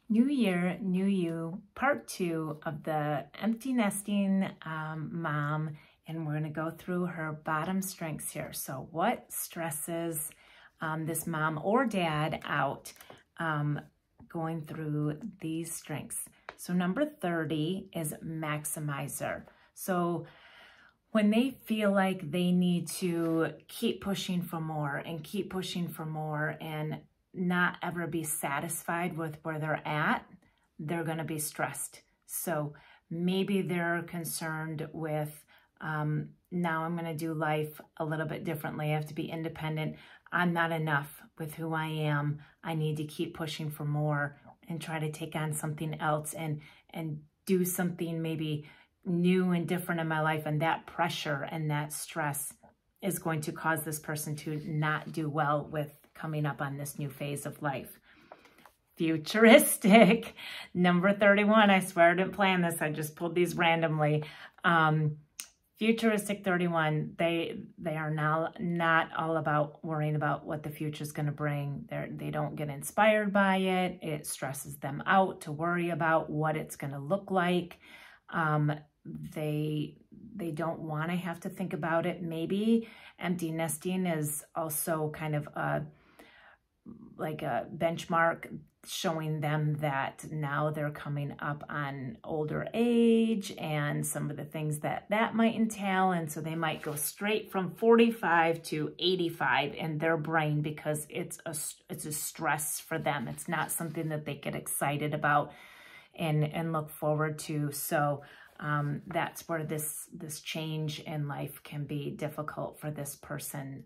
New Year, New You, part 2 of the empty nesting mom, and we're going to go through her bottom strengths here. So what stresses this mom or dad out going through these strengths? So number 30 is maximizer. So when they feel like they need to keep pushing for more and keep pushing for more and not ever be satisfied with where they're at, they're going to be stressed. So maybe they're concerned with, now I'm going to do life a little bit differently. I have to be independent. I'm not enough with who I am. I need to keep pushing for more and try to take on something else and do something maybe new and different in my life. And that pressure and that stress is going to cause this person to not do well with coming up on this new phase of life. Futuristic, number 31. I swear I didn't plan this. I just pulled these randomly. Futuristic 31, they are now not all about worrying about what the future is going to bring. They don't get inspired by it. It stresses them out to worry about what it's going to look like. They don't want to have to think about it. Maybe empty nesting is also kind of like a benchmark showing them that now they're coming up on older age and some of the things that might entail. And so they might go straight from 45 to 85 in their brain because it's a stress for them. It's not something that they get excited about and look forward to. So that's where this change in life can be difficult for this person.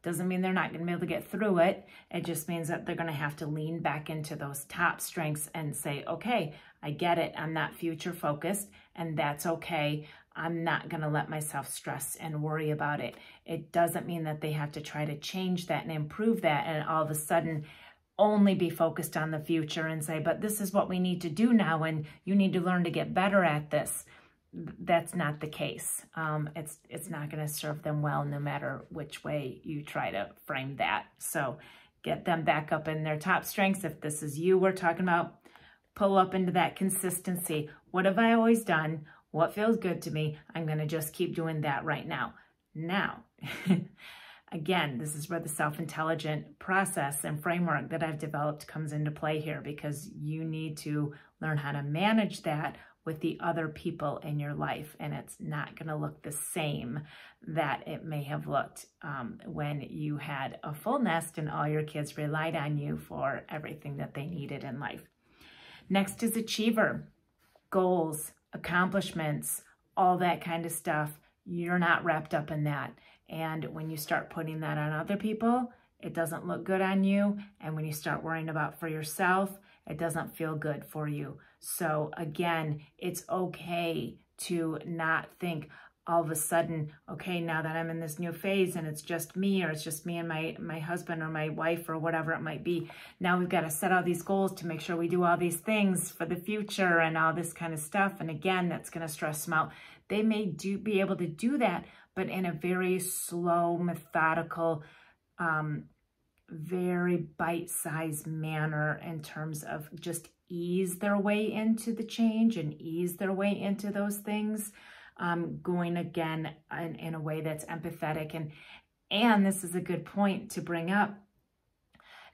Doesn't mean they're not going to be able to get through it. It just means that they're going to have to lean back into those top strengths and say, okay, I get it. I'm not future focused, and that's okay. I'm not going to let myself stress and worry about it. It doesn't mean that they have to try to change that and improve that and all of a sudden only be focused on the future and say, but this is what we need to do now and you need to learn to get better at this. That's not the case. It's not going to serve them well no matter which way you try to frame that. So get them back up in their top strengths. If this is you we're talking about, pull up into that consistency. What have I always done? What feels good to me? I'm going to just keep doing that right now. Now, again, this is where the self-intelligent process and framework that I've developed comes into play here, because you need to learn how to manage that with the other people in your life. And it's not going to look the same that it may have looked when you had a full nest and all your kids relied on you for everything that they needed in life. Next is achiever. Goals, accomplishments, all that kind of stuff. You're not wrapped up in that. And when you start putting that on other people, it doesn't look good on you. And when you start worrying about for yourself, it doesn't feel good for you. So again, it's okay to not think all of a sudden, okay, now that I'm in this new phase and it's just me, or it's just me and my husband or my wife or whatever it might be. Now we've got to set all these goals to make sure we do all these things for the future and all this kind of stuff. And again, that's going to stress them out. They may be able to do that, but in a very slow, methodical, very bite-sized manner in terms of just ease their way into the change and ease their way into those things, going again in a way that's empathetic. And this is a good point to bring up.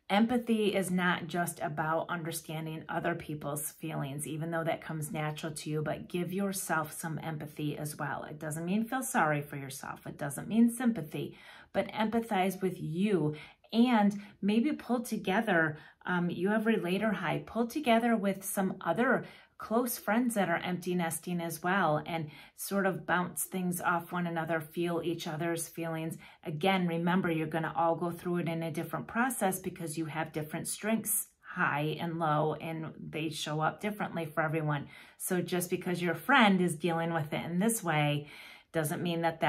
Empathy is not just about understanding other people's feelings, even though that comes natural to you, but give yourself some empathy as well. It doesn't mean feel sorry for yourself. It doesn't mean sympathy, but empathize with you and maybe pull together, you have Relator High, pull together with some other close friends that are empty nesting as well and sort of bounce things off one another, feel each other's feelings. Again, remember, you're going to all go through it in a different process because you have different strengths, high and low, and they show up differently for everyone. So just because your friend is dealing with it in this way doesn't mean that